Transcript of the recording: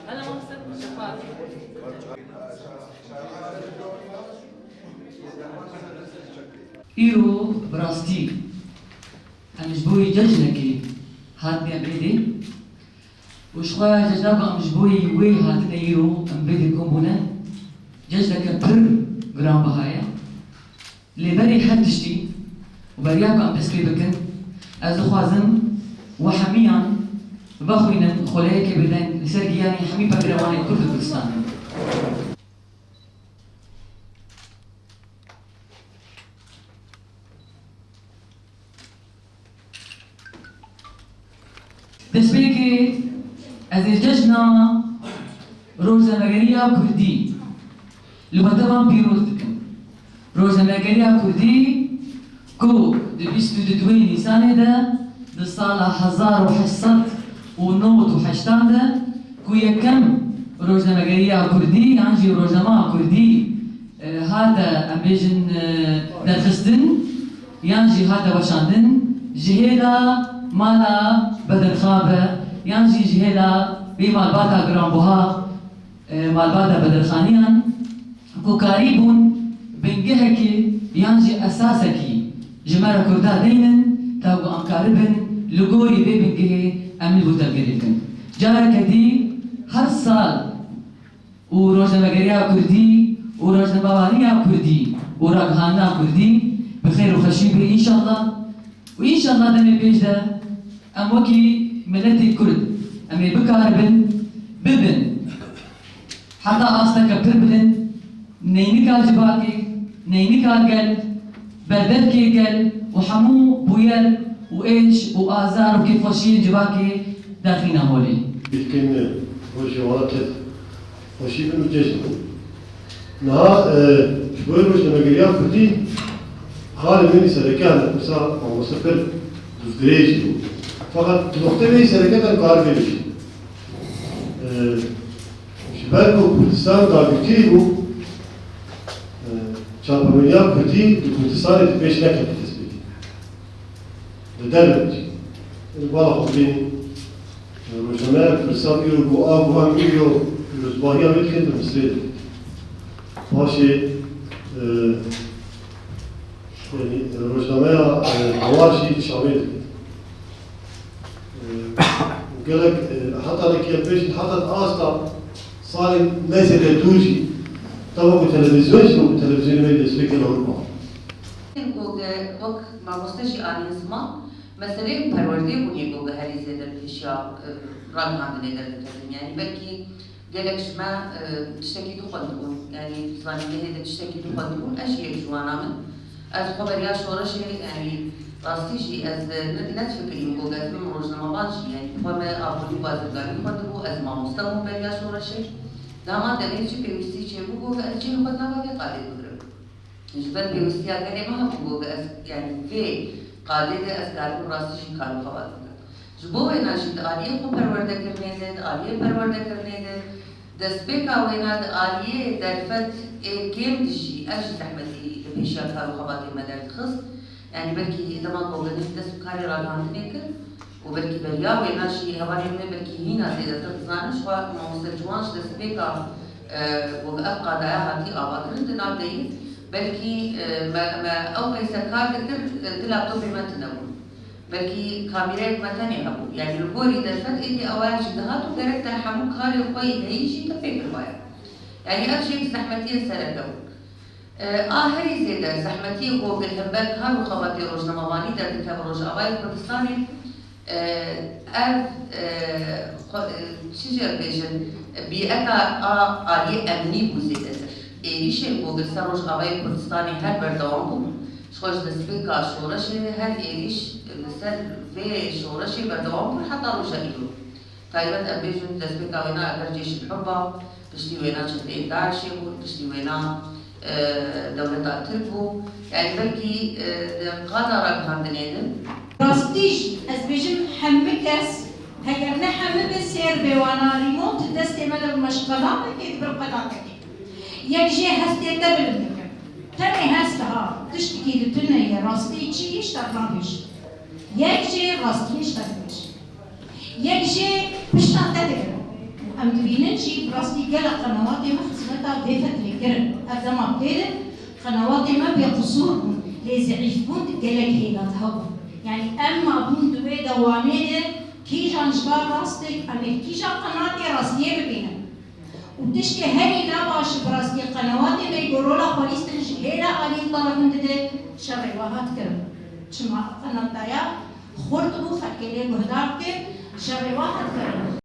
أنا ما بستخدم شفاف. إيرو براستي أمجبوي ججنكي هاتني أبيدي وشخوا ججناك أمجبوي وي هاتنا إيرو أمبيدي كومبونا ججنك بر جرام بهايا لبري حدشتي وبرياكو أم تسكري بكن أزو خوازم وحميان بخوينا خلايك بدين لسرقي يعني حمي بقرواني كل كردستان دەستپێکی ئەزێجەژنا ڕۆژنامەگەریە کوردی لەبەردەوام پیرۆز دکن ڕۆژنامەگەریە کوردی کو di 22 نیسانێدا di ساڵە 1898 دا ku یەکەم ڕۆژنامەگەریە کوردی یانجی ڕۆژنامە کوردی هاتە ئەمبێژن دەرخستن یانجی هاتە وەشاندن ji hêla mala Bedirxabe yan jî ji hêla vê malbata giranbuha malbata bedirxaniyan ku karî bûn bingehekî yan jî esasekî ji me re Kurda deynin ta ku em karibin li gorî vê bingehê em li bû tevgerî bikin. Careke dî her sal û rojnamegeriya Kurdî û rojnamebavaniya Kurdî û ragihandina Kurdî bi xêr û xweşî bê înşallah û înşallah demê pêş de em wekî milletê Kurd em ê bikaribin bibin heta asteke pir bilin neynika civakê neynika gel berdevkê gel û hemû bûyel û êş û azar û kêfxweşiyên civakê derxîna holê. Bitkin hoşi olaket hoşi bin û cejn bû. Niha ji bo rojnamegeriya Kurdî halê min serekan wisa mamoste pir dirêj bû. Fakat noktayı sereketten kardeş. Şüpher bu Kurdistan daveti bu çapamenya Kurdi Kurdistan'ı peş ne kadar tespit. Neden? Bana hobin rojname Kurdistan yürü bu abuhan yürü Rüzbaniya mitken de Mısır. Başı yani rojnameye havaşi şamil. قالك حتى لك يا بيش حتى أصلا صار نازل توجي طبعا بالتلفزيون شو بالتلفزيون ما يدرس له أربعة. وك ما مستشي عن اسمه مثلا پرورده بونی گوگه هری زیادر پیشیا راه عندنا در کردن يعني بلكي قالك شما تشتكي تو خدمون يعني زاني هذا تشتكي تو خدمون أشياء جوانا من از خبر يا شورش يعني راستيجي از نتفكر يقول از من روزنا مباشي يعني فما أقولي بازرگانی خدمو از ما مستمون بريا شورشي داما دلیلچی پیوستی چه بگو از چه خدنا باقی قاعده بگرم جبر پیوستی اگر ما بگو از يعني في قاعده از کارو راستیجی کارو خبر بگرم جبو ناشید آلیه کو پرورده کرنے دے آلیه پرورده کرنے دے دسبیکا ویناد آلیه درفت کم دشی اجل زحمتی پیشا کارو خبر مدار خص يعني بركي لما قولنا دس كاري راجعنا نكر وبركي بريا ويناشي هواني من بركي هنا زيادة تزانش وما مستجوانش دس بيكا وبأبقى دايها تي آبادرن تناب دي بركي ما أو كيسا كار دكتر تلاب طبي ما تنبون بركي كاميرات ما تاني هبو يعني البوري دفت إني أواج دهات ودركت حمو كاري وقوي هيجي تفكر بايا يعني أبشي زحمتين سردو هەری زێدە زەحمەتی بۆ گرهەمبەر هەر و خەڵەتی ڕۆژنەمەوانی دەردەکە بە ڕۆژئاوای کوردستانی ئەv چیژێ بێژن بیئەکە ئالیە ئەمنی بوو زێدەتر ئێریشێ بۆ گرسە ڕۆژئاوای کوردستانی هەر بەردەوام بوو خۆش دەستپێکا شۆڕەشێ هەر ئێریش لەسەر vê شۆڕەشی بەردەوام بوو حتا ڕۆژە ئیرۆ تایبەت ئەبێژن دەستپێکا وێنا ئەگەر جێشی حوبا پشتی وێنا چەندێ داعشێ بوو پشتی وێنا دولة تركو يعني بلكي قادة رقم دنيدن راستيش از بيجم حمكس هكذا نحن بسير بوانا ريموت دستي مدى مشغلات كيف بالقطعة يجي هستي دبل منك تاني هستها تشتكي لتنيا راستي شي يشتغلش يجي راستي يشتغلش يجي بشتغل تدري ام تبينن شي براستي قال قنوات ما خدمتها ضيفت لكرن هذا ما بتيرن قنوات ما بيقصور لزعيف بون قالك هيلا تهو يعني اما بون دوي دوانه كي جان جبار راستك ام كي جان قناتي راستيه ببينن وتشكي هني نباش براستي قنوات بيقولوا لها بوليس تنجهيلا علي طرف ندد شرعي وهات كرم شما قناتايا خورت بو فكيلي بهدارك شرعي وهات كرم